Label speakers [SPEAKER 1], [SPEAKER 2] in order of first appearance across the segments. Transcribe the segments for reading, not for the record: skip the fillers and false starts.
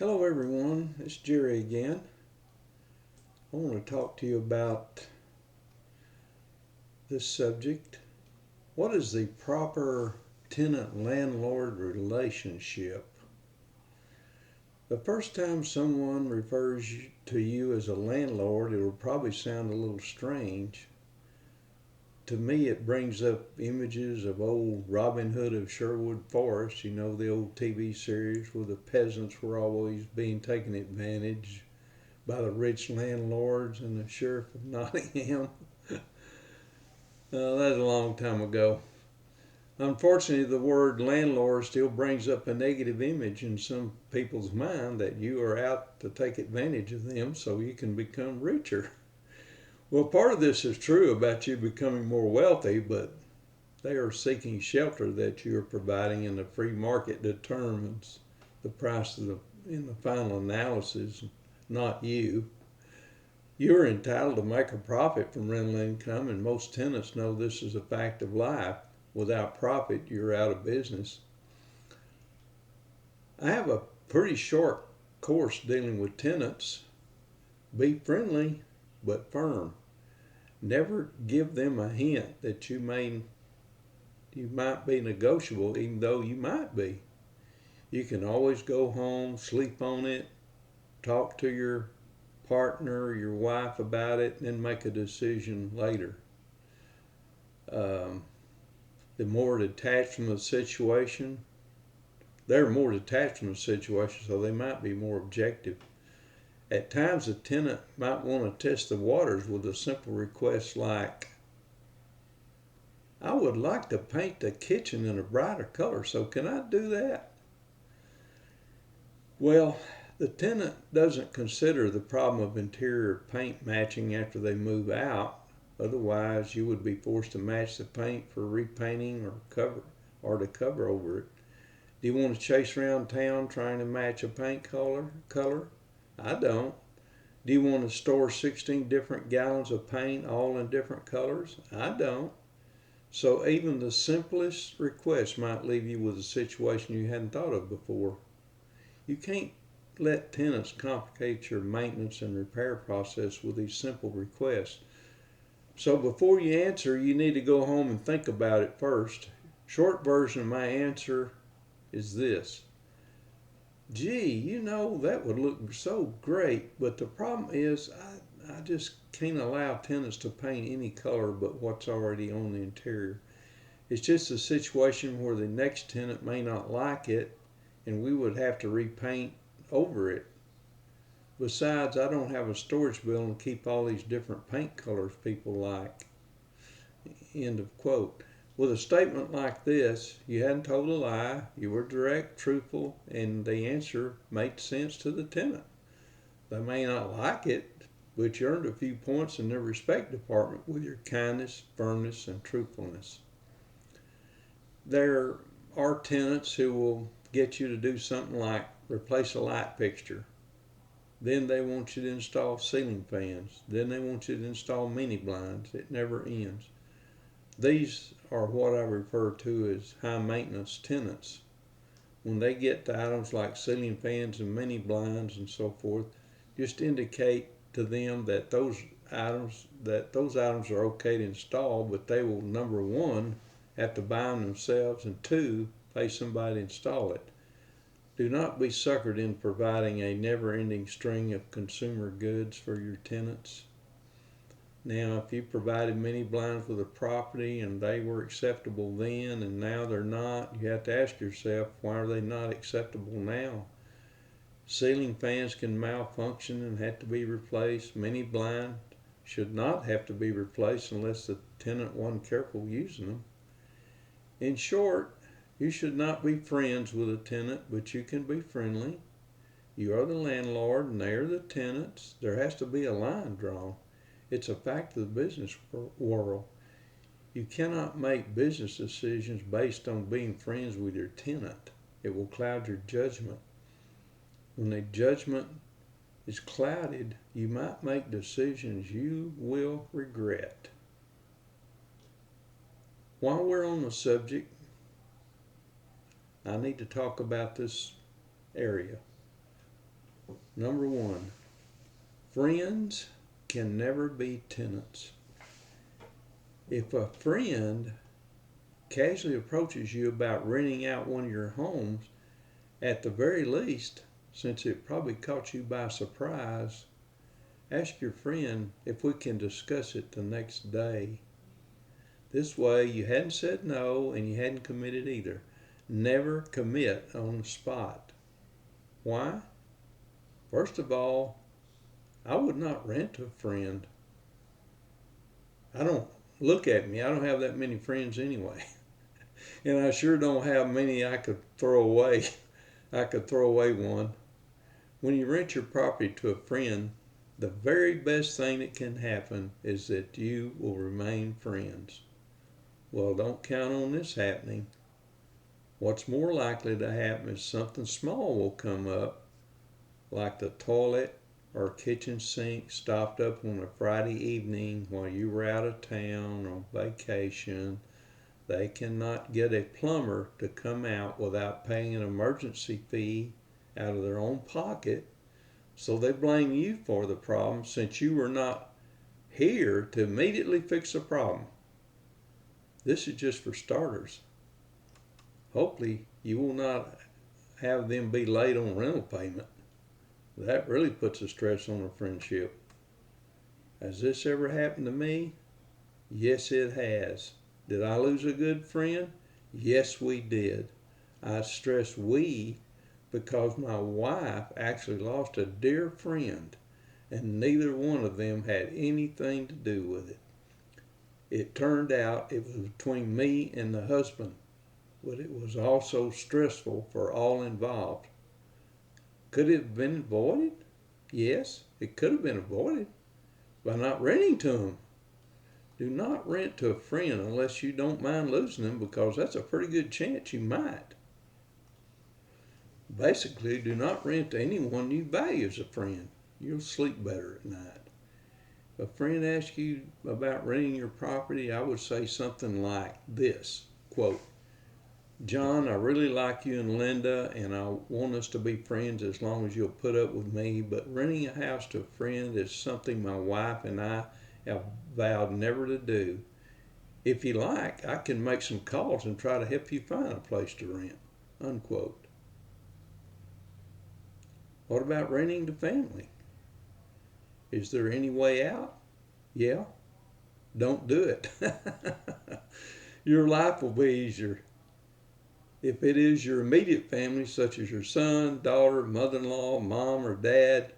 [SPEAKER 1] Hello everyone, it's Jerry again. I want to talk to you about this subject. What is the proper tenant-landlord relationship? The first time someone refers to you as a landlord, it will probably sound a little strange. To me, it brings up images of old Robin Hood of Sherwood Forest, the old TV series where the peasants were always being taken advantage by the rich landlords and the sheriff of Nottingham. That's a long time ago. Unfortunately, the word landlord still brings up a negative image in some people's mind that you are out to take advantage of them so you can become richer. Well, part of this is true about you becoming more wealthy, but they are seeking shelter that you are providing, and the free market determines the price in the final analysis, not you. You're entitled to make a profit from rental income, and most tenants know this is a fact of life. Without profit, you're out of business. I have a pretty short course dealing with tenants. Be friendly but firm. Never give them a hint that you might be negotiable, even though you might be. You can always go home, sleep on it, talk to your partner or your wife about it, and then make a decision later. They're more detached from the situation, so they might be more objective. At times, a tenant might want to test the waters with a simple request like, I would like to paint the kitchen in a brighter color, so can I do that? Well, the tenant doesn't consider the problem of interior paint matching after they move out. Otherwise, you would be forced to match the paint for repainting or to cover over it. Do you want to chase around town trying to match a paint color? I don't. Do you want to store 16 different gallons of paint all in different colors? I don't. So even the simplest request might leave you with a situation you hadn't thought of before. You can't let tenants complicate your maintenance and repair process with these simple requests. So before you answer, you need to go home and think about it first. Short version of my answer is this. Gee, that would look so great, but the problem is I just can't allow tenants to paint any color but what's already on the interior. It's just a situation where the next tenant may not like it and we would have to repaint over it. Besides, I don't have a storage building to keep all these different paint colors people like. End of quote. With a statement like this, you hadn't told a lie, you were direct, truthful, and the answer made sense to the tenant. They may not like it, but you earned a few points in their respect department with your kindness, firmness, and truthfulness. There are tenants who will get you to do something like replace a light fixture. Then they want you to install ceiling fans. Then they want you to install mini blinds. It never ends. These are what I refer to as high maintenance tenants. When they get to items like ceiling fans and mini blinds and so forth, just indicate to them that those items are okay to install, but they will, number one, have to buy them themselves, and two, pay somebody to install it. Do not be suckered in providing a never-ending string of consumer goods for your tenants. Now, if you provided mini blinds with a property and they were acceptable then and now they're not, you have to ask yourself, why are they not acceptable now? Ceiling fans can malfunction and have to be replaced. Mini blinds should not have to be replaced unless the tenant wasn't careful using them. In short, you should not be friends with a tenant, but you can be friendly. You are the landlord and they are the tenants. There has to be a line drawn. It's a fact of the business world. You cannot make business decisions based on being friends with your tenant. It will cloud your judgment. When a judgment is clouded, you might make decisions you will regret. While we're on the subject, I need to talk about this area. Number one, friends can never be tenants. If a friend casually approaches you about renting out one of your homes, at the very least, since it probably caught you by surprise, ask your friend if we can discuss it the next day. This way, you hadn't said no and you hadn't committed either. Never commit on the spot. Why? First of all, I would not rent to a friend. I don't look at me. I don't have that many friends anyway. And I sure don't have many I could throw away. I could throw away one. When you rent your property to a friend, the very best thing that can happen is that you will remain friends. Well, don't count on this happening. What's more likely to happen is something small will come up, like the toilet or kitchen sink stopped up on a Friday evening while you were out of town on vacation. They cannot get a plumber to come out without paying an emergency fee out of their own pocket, so they blame you for the problem since you were not here to immediately fix the problem. This is just for starters. Hopefully you will not have them be late on rental payment. That really puts a stress on a friendship. Has this ever happened to me? Yes, it has. Did I lose a good friend? Yes, we did. I stress we because my wife actually lost a dear friend, and neither one of them had anything to do with it. It turned out it was between me and the husband, but it was also stressful for all involved. Could it have been avoided? Yes, it could have been avoided by not renting to them. Do not rent to a friend unless you don't mind losing them, because that's a pretty good chance you might. Basically, do not rent to anyone you value as a friend. You'll sleep better at night. If a friend asks you about renting your property, I would say something like this, quote, John, I really like you and Linda, and I want us to be friends as long as you'll put up with me, but renting a house to a friend is something my wife and I have vowed never to do. If you like, I can make some calls and try to help you find a place to rent, unquote. What about renting to family? Is there any way out? Yeah. Don't do it. Your life will be easier. If it is your immediate family, such as your son, daughter, mother-in-law, mom, or dad,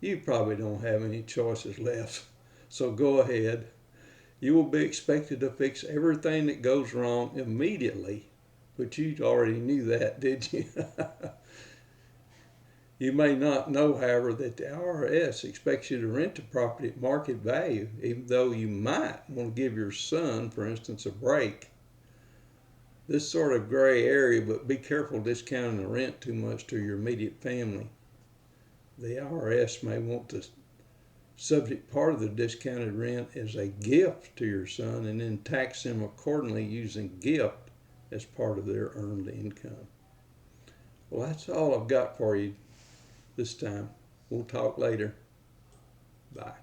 [SPEAKER 1] you probably don't have any choices left. So go ahead. You will be expected to fix everything that goes wrong immediately. But you already knew that, did you? You may not know, however, that the IRS expects you to rent the property at market value, even though you might want to give your son, for instance, a break. This sort of gray area, but be careful discounting the rent too much to your immediate family. The IRS may want to subject part of the discounted rent as a gift to your son and then tax them accordingly using gift as part of their earned income. Well, that's all I've got for you this time. We'll talk later. Bye.